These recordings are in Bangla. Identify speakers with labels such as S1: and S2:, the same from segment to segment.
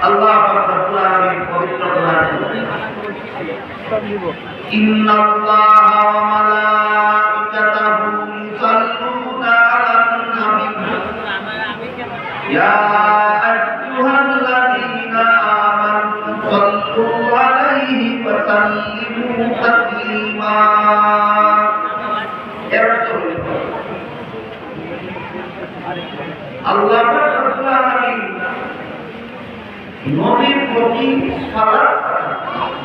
S1: আল্লাহ রাব্বুল আলামিন পবিত্র কোরআন ইন্নাল্লাহা ওয়া মালাইকাতাহু ইউসাল্লুনা আলান নবী ইয়া আইয়ুহাল্লাযীনা আমানু সাল্লু আলাইহি ওয়া সাল্লিমু তাসলিমা। আল্লাহ রাব্বুল আলামিন নবীর প্রতি সালাত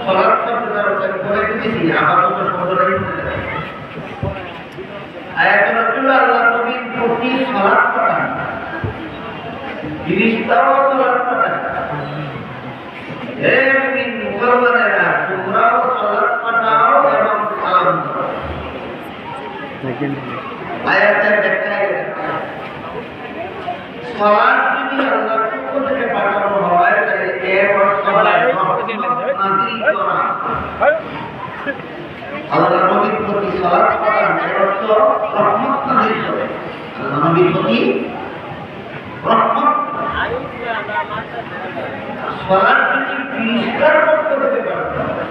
S1: শব্দটার করে দিয়েছি আপাতত শব্দটাই আয়াতুল রাসূল আল্লাহ নবীর প্রতি সালাত পাঠান, ফেরেশতাও সালাত পাঠান। হে মুমিন মুসলমানেরা, তোমরাও সালাত পাঠাও এবং সালাম দাও। আয়াতের ব্যাখ্যা সালাত যদি আল্লাহর পক্ষ থেকে পাঠানো হয় তাহলে এর অর্থ আল্লাহর নবীর প্রতি সালাত পাঠান, এর অর্থ রহমত নাযিল করে। আল্লাহর নবীর প্রতি রহমত। সালাত যদি ফেরেশতার পক্ষ থেকে পাঠানো হয়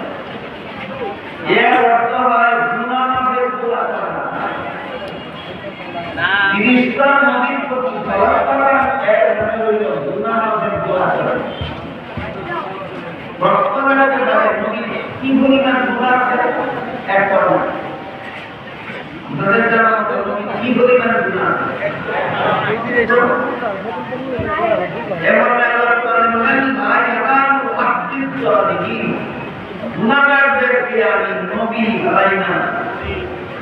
S1: এর অর্থ হয় গুনাহ মাফের দোয়া করা। ফেরেশতা নবীর প্রতি সালাত পাঠান, এর মানে হলো গুনাহ মাফের দোয়া করা। বর্তমানে নবী কি পরিমাণ গুনাহ করে এক করো নবীর জানা মতো নবী কি পরিমাণ গুনাহ এমন আল্লাহ তাআলা বলেন ভাই আকাম মুহাদ্দিস সালিহিন গুনাহগারদেরকে আমি নবী বানাই না।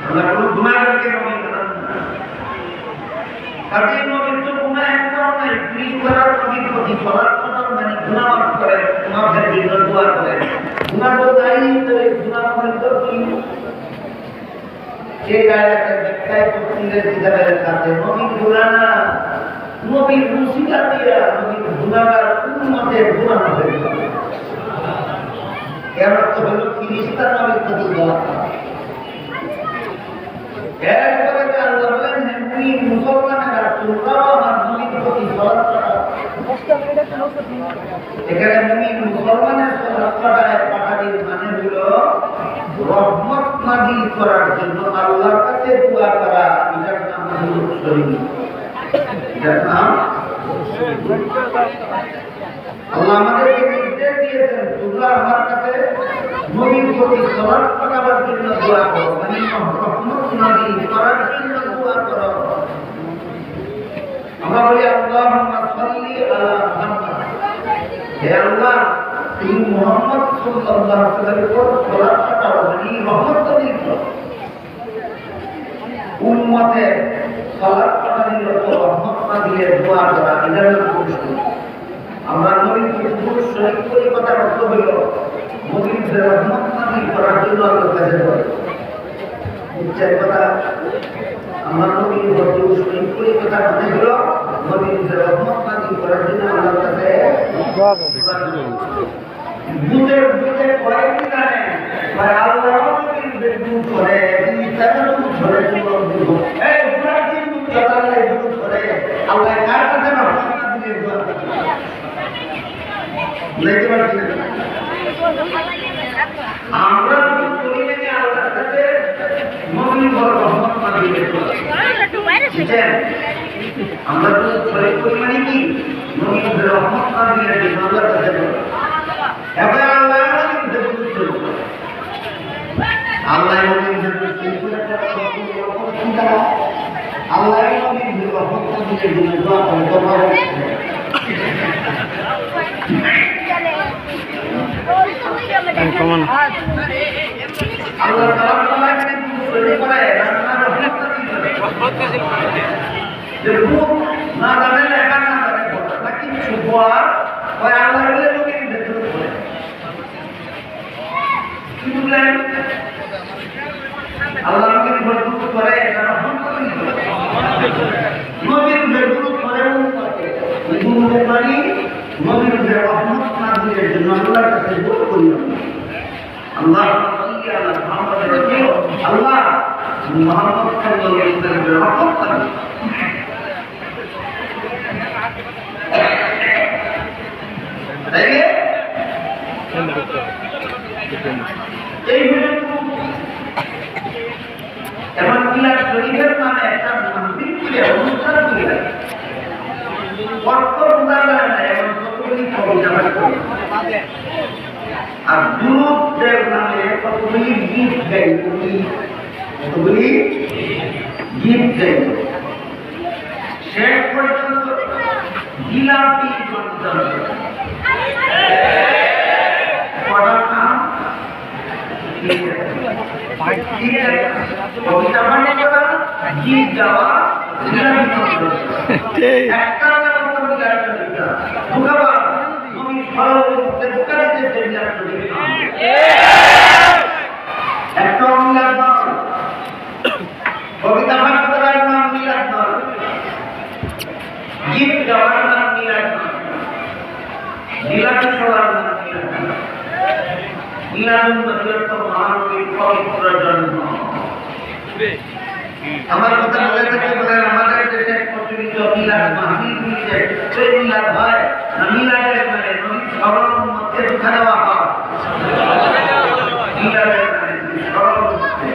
S1: আল্লাহ কোন গুনাহগারকে নবী বানান না। কাজেই নবীর তো গুনাহ একটাও নাই। প্লিজ করার নবীর প্রতি সালাত পাঠান মানে গুনাহ মাফ করে, মাফের জন্য দোয়া করে। গুনাহ তো নাই, তবে গুনাহ মাফের তো কি এই আয়াতের ব্যাখ্যায় তাফসীরের কিতাবের কাছে নবীর গুনাহ না, নবীর মুসিবত দিয়া নবীর গুনাহগার উম্মতের গুনাহ মাফের জন্য। এর অর্থ হলো ফেরেশতা নবীর প্রতি দোয়া করা। এরপরে আল্লাহ বলেন হে মুসলমানেরা, তোমরাও আমার নবীর প্রতি সালাত পাঠাও। এখানে মুমিন মুসলমানের সালাত পাঠানোর মানে হলো রহমত নাযিল করার জন্য আল্লাহর কাছে দোয়া করা। এটার নাম হলো শরীক। এটার নাম আল্লাহ আমাদেরকে নির্দেশ দিয়েছেন তোমরা আমার কাছে নবীর প্রতি সালাত পাঠাবার জন্য দোয়া করো, মানে রহমত নাযিল করার জন্য দোয়া করো। আমরা বলি আল্লাহুম্মা সাল্লি আলা মুহাম্মাদ, হে আল্লাহ তুমি মুহাম্মদ সাল্লাল্লাহু আলাইহি ওয়াসাল্লামের উপর সালাত পাঠাও, মানে রহমত নাযিল করো। উম্মতের সালাত পাঠানোর উপর রহমত নাযিলের দোয়া করা, এটার নাম হলো আমরা নবীর প্রতি শরীক করে কথা অর্থ হলো নবীর রহমত নাযিল করার জন্য আল্লাহর কাছে দোয়া করা। বুঝছেন কথা? আমার নবীর প্রতি শরীক করে কথা মানে হলো নবীর রহমত নাযিল করার জন্য আল্লাহর কাছে দোয়া করা। বুঝে কয়েকটি জানেন ভাই আল্লাহ নবীর দুধ করে তিনি তাদের দুধ ধরে দিব এই পুরা দিন দুধ চলালে দুধ ধরে আল্লাহ কার কাছে রহমত নাযিলের দোয়া করে বুঝতে পারছেন? আমরা করি না আল্লাহর কাছে নবীর রহমত নাযিলের দোয়া। বুঝছেন? আমরা তো শরীক করি মানে কি নবীর রহমত নাযিলের জন্য আল্লাহর কাছে দোয়া। এবার আল্লাহ নবীর বুঝতে আল্লাহ নবীর বুঝতে আল্লাহ নবীর রহমত নাযিলের জন্য দোয়া করে তোমরা কমান আল্লাহ তাআলা এখানে শুরু করে রান্নার রহমত নাযিল করে যে রূপ না জানে লেখা না জানে কথা নাকি সুবহান ওই আল্লাহ বলে নবীর ভেতরে পড়ে কি বললেন আল্লাহ নবীর ভেতরে করে এটা নবীর ভেতরে করে উম্মতের বাড়ি নবীর রহমত নাযিলের জন্য আল্লাহর কাছে দোয়া করি আল্লাহ আল্লাহ মুহাম্মদ সাল্লাল্লাহু আলাইহি ওয়াসাল্লামের রহমত করেন এই এমন মিলাদ শরীফের নামে একটা মাহফিল করে অনুষ্ঠান করে অর্থ বোঝা যায় না এমন কতগুলি কবিতা করে আর দুরূদের নামে কতগুলি গীত গাই কতগুলি গীত গাই শেষ পর্যন্ত জিলাপি কবিতা মানে গীত গাওয়া একটা কবিতা পাঠ করার নাম মিলাদ নয় গীত গাওয়ার নাম মিলাদ নয় মিলাদ সবার নাম মিলাদ মানবিক পবিত্র জন্ম আমার কথা বলে থেকে বলেন আমাদের দেশে প্রচলিত মিলাদ মাহফিল মিলে সেই মিলাদ হয় না মিলাদের মানে নবী সবার মধ্যে ঢুকা দেওয়া হয় মিলাদের মানে সবার মধ্যে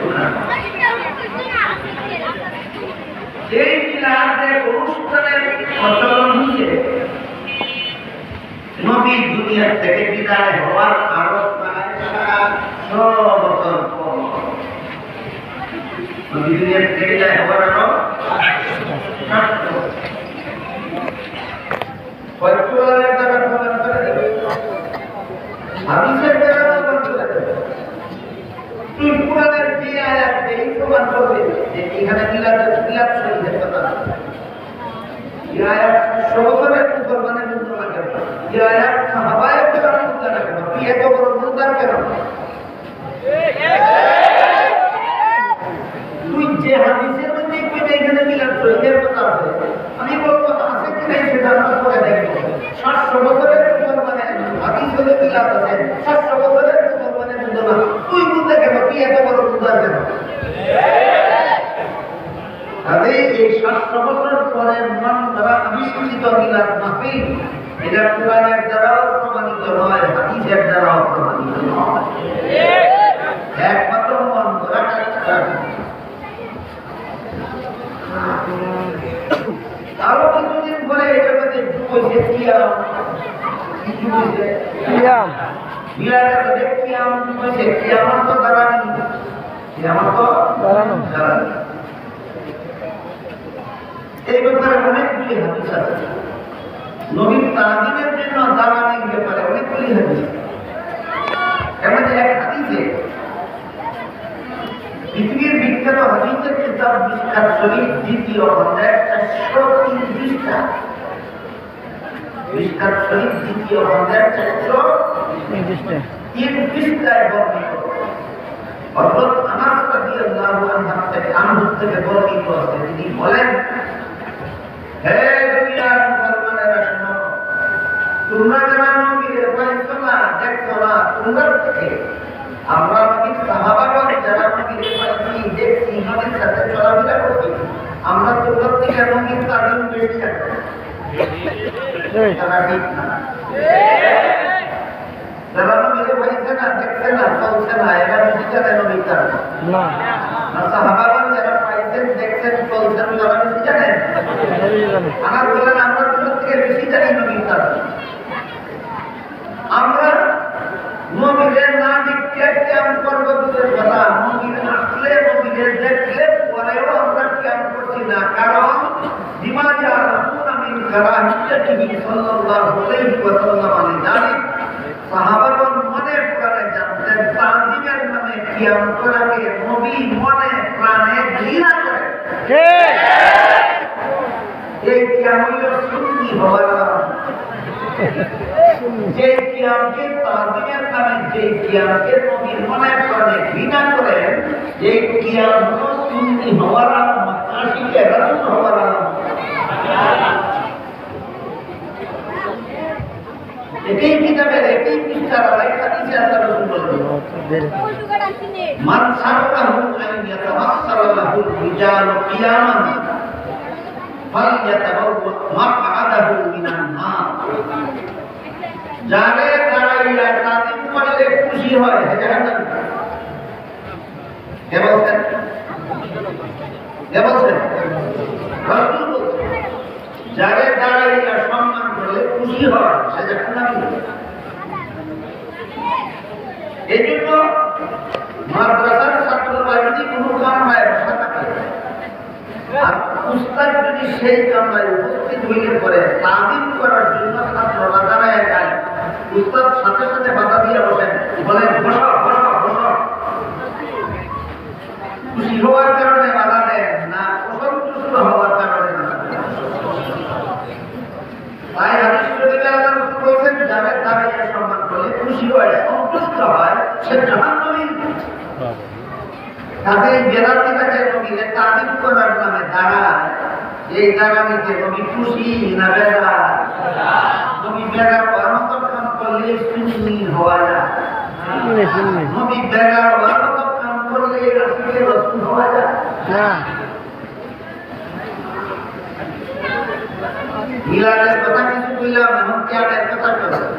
S1: এই মিলাদের অনুষ্ঠানের প্রচলন হচ্ছে নবী দুনিয়া থেকে বিদায় হওয়ার আরো প্রায় 100 বছর পর নবী দুনিয়া থেকে বিদায় হওয়ার আরো পয়তুলার দ্বারা প্রমাণ করে দেবে হাদিসের দ্বারা প্রমাণ করে দেবে তুই কোরআনের যে আয়াত এই প্রমাণ করবে যে এখানে মিলাদ শরীফের কথা এই আয়াত সবরের কুরবানে মুক্ত লাগে এই আয়াত সাহাবায়ে কেরাম মুক্ত লাগে কি এত বড় মুদ্দার কেন তুই যে হাদিসের মধ্যে কই এখানে মিলাদ শরীফের কথা আছে আমি বলবো আছে কি নাই সেটা আমরা পরে দেখব 700 বছরের কুরবানে হাদিস হলে মিলাদ আছে 700 বছরের কুরবানে মুক্ত না তুই মুক্ত কেন কি এত বড় মুদ্দার কেন আরে এই 700 বছর পরে মান দ্বারা আবিষ্কৃত মিলাদ মাহফিল এটা কোরআনের দ্বারাও প্রমাণিত নয় হাদিসের দ্বারাও প্রমাণিত নয় একমাত্র মন দ্বারা আরো কিছুদিন পরে এটার মধ্যে হয়েছে কিয়াম মিলাদের মধ্যে কিয়াম হয়েছে কিয়ামত তো দাঁড়ানি কিয়ামত তো দাঁড়ানো এই ব্যাপারে অনেকগুলি হাদিস আছে নবীর তাজিমের জন্য দাঁড়ানির ব্যাপারে অনেকগুলি হাদিস এমন এক হাদিসে পৃথিবীর বিখ্যাত হাদিসের কিতাব মিশকাত শরীফ দ্বিতীয় অধ্যায় 430 পৃষ্ঠা মিশকাত শরীফ দ্বিতীয় অধ্যায় 430 পৃষ্ঠায় বর্ণিত হযরত আনাস রাদিয়াল্লাহু আনহু থেকে বর্ণিত আছে তিনি বলেন হে দুনিয়ার মুসলমানেরা শোনো তোমরা যারা নবীর পাইছো না দেখছো না তোমরা থেকে আমরা নবীর সাহাবাগণ যারা নবীর পাইছি দেখছি নবীর সাথে চলাফেরা করছি আমরা তোমরা থেকে নবীর তালিম বেশি আছে তারা ঠিক না যারা নবীর পাইছে না দেখছে না চলছে না এরা বেশি জানে নবীর তালিম না সাহাবাগণ যারা পাইছেন দেখছেন চলছেন তারা বেশি জানেন আমার বলেন আমরা তোমরা থেকে বেশি জানি নবীর তালিম আমরা নবীদের না দেখতে কেমন করবো দূরের কথা নবীর আসলে নবীদের দেখলে পরেও আমরা কেমন করছি না কারণ দিমাজা আমিন কারাহিয়াতি সাল্লাল্লাহু আলাইহি ওয়াসাল্লাম আলী জানি সাহাবাগণ মনে প্রাণে জানতেন তাজিমের নামে কিয়াম করাকে নবী মনে প্রাণে ঘৃণা করে এই কিয়াম হইল সুন্নি হওয়া যে কিয়ামকে তাজিমের নামে যে কিয়ামকে নবীর মনের কারণে ঘৃণা করেন, যে কিয়াম হলো সুন্নি হওয়ার আলামত, আশিকে রাসূল হওয়ার আলামত। একই কিতাবের একই পৃষ্ঠার আরেক হাদিসে আল্লাহ রাসূল বলেন, মান সারাহু আন ইয়াতামাসসালা লাহু রিজালু কিয়ামান ফালইয়াতাবাওয়া মাকআদাহু মিনান নার। যারে দাঁড়াইয়া তাজিম করলে খুশি হয় জাহান্নাম। কে বলছেন? কে বলছেন? রাসূল বলছেন, যারে দাঁড়াইয়া সম্মান করলে খুশি হয় সে জাহান্নামী। এই জন্য মাদ্রাসার ছাত্ররা যদি কোনো কামরায় বসা থাকে আর উস্তাদ যদি সেই কামরায় উপস্থিত হইলে পরে তাজিম করার জন্য ছাত্ররা দাঁড়ায় যায়, উস্তাদ সাথে সাথে বাধা দিয়ে বসেন, বলেন বসো বসো বসো। খুশি হওয়ার কারণে বাধা দেন না অসন্তুষ্ট হওয়ার কারণে বাধা দেন। তাই হাদিস শরীফে আল্লাহ রাসূল বলেছেন, যারা দাঁড়িয়ে সম্মান করলে খুশি হয় সন্তুষ্ট হয় সে জাহান্নামী। তাদের বেলাতে থাকে নবীকে তাজিম করার নামে দাঁড়ায়, এই দাঁড়ানিতে নবী খুশি না বেজার? নবী বেজার হওয়ার মতো কাম করলে সুন্নি হওয়া যায়, নবী বেজার হওয়ার মতো কাম করলে আশিকে রাসূল হওয়া যায় না। মিলাদের কথা কিছু বললাম, এখন কিয়ামের কথা বললাম।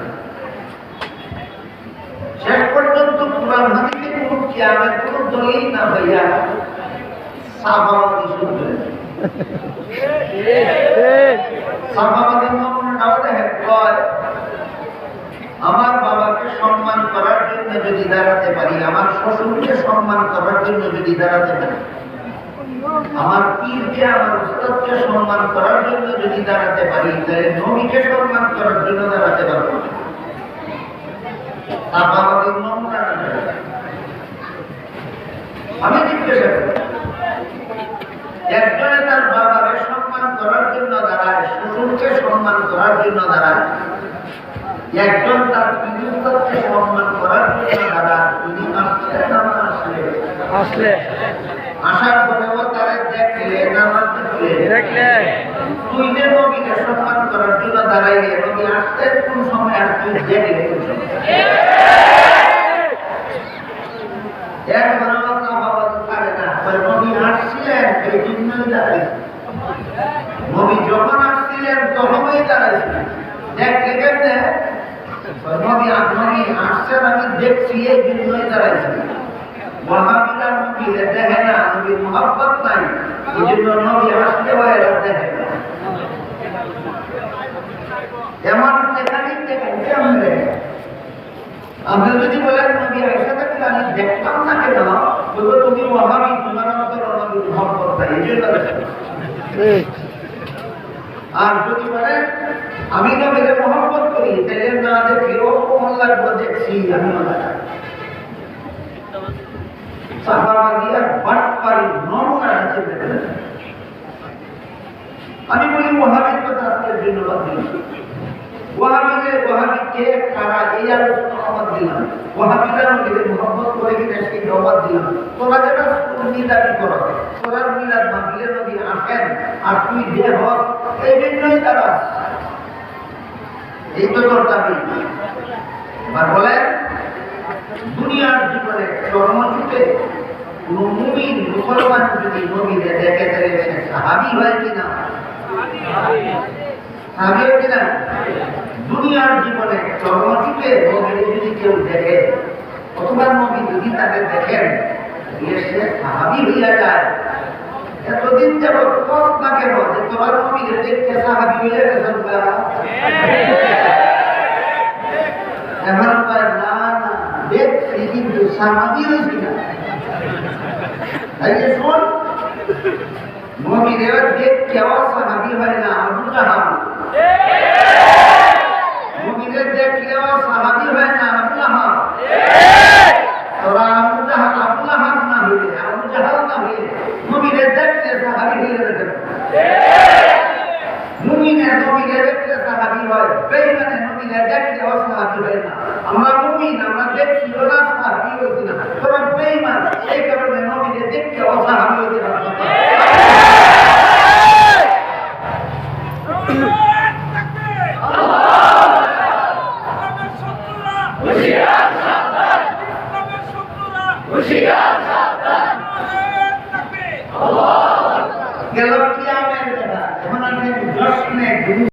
S1: শেষ পর্যন্ত কুরআন হাদিসে কোনো কিয়ামের কোনো দলিল না হইয়া সাহাবাদি শুনবে। সাহাবাদের নমুনাটাও দেখেন, কয় আমার বাবাকে সম্মান করার জন্য যদি দাঁড়াতে পারি, আমার শ্বশুরকে সম্মান করার জন্য যদি দাঁড়াতে পারি, আমার পীরকে আমার উস্তাদকে সম্মান করার জন্য যদি দাঁড়াতে পারি, তাহলে নবীকে সম্মান করার জন্য দাঁড়াতে পারবো। আমি জিজ্ঞাসা করি, একজনে তার বাবাকে সম্মান করার জন্য দাঁড়ায়, শ্বশুরকে সম্মান করার জন্য দাঁড়ায়, একজন তার পীরকে সম্মান করার জন্য দাঁড়ায়, তিনি আসলে না আসলে আসার পরেও তারা দেখলে নামাজ দেখলে তুই যে নবীকে সম্মান করার জন্য দাঁড়াইলে নবী আসতে কোন সময় আর তুই দেখলে একবার আমার বাবা পারে না, নবী আসছিলেন এই জন্যই দাঁড়াইছে, নবী যখন আসছিলেন তখনই দাঁড়াইছিলেন, দেখলে কেমনে নবী আসছেন আমি দেখছি এই জন্যই দাঁড়াইছিলেন। ওয়াহাবিরা নবীরে দেখে না, নবীর মুহাব্বত নাই, এই জন্য নবী আসলে এরা দেখে না। এমন দেখানি দেখেন কেমনে? আপনি যদি বলেন নবী আয়েশা থাকলে আমি দেখতাম না কেন, বলবো তুমি ওয়াহাবি, তোমার মতো নবীর মুহাব্বত নাই, এই জন্য দেখেন। আর যদি বলেন আমি নবীকে মুহাব্বত করি, তাহলে না দেখি ও কোন লাগবে দেখছি আমি আমি বলি ওয়াহাবির কথা আজকের জন্য বাদ দিলাম, ওয়াহাবিকে কারা এই আলোচনা বাদ দিলাম, ওয়াহাবিরা নবীকে মুহাব্বত করে কিনা সেই বাদ দিলাম। তোরা যেটা সুন্নি দাবি করো, তোরা মিলাদ মাহফিলে নবী আসেন আর তুই দেহ, এই জন্যই তারা এই তো তোর দাবি। আর বলেন দুনিয়ার জীবনে কর্মযুগে কোন মুমিন মুসলমান যদি নবীকে দেখে তাহলে সে সাহাবী হয় কিনা? সাহাবী হয় কিনা? দুনিয়ার জীবনে কর্মযুগে নবীকে যদি কেউ দেখে অথবা নবী যদি তাকে দেখেন, সে সাহাবী হইয়া যায়। এতদিন যাবত কত না কেন যে তোমার নবীকে দেখতে সাহাবী হইয়া গেছেন, এখন না না দেখছি কিন্তু সাহাবী হয়েছি না। তাই যে শোন, নবীদের দেখতেও সাহাবী হয় না আবু জাহাল, নবীদের দেখলেও সাহাবী হয় না আবু লাহাব। তোরা আবু লাহাব না হইলে, আবু জাহাল না হইলে নবীদের দেখলে সাহাবী হইলে দেখেন। মুমিনের নবীদের দেখলে সাহাবী হয়, বেঈমানের নবীদের দেখলেও গেল কি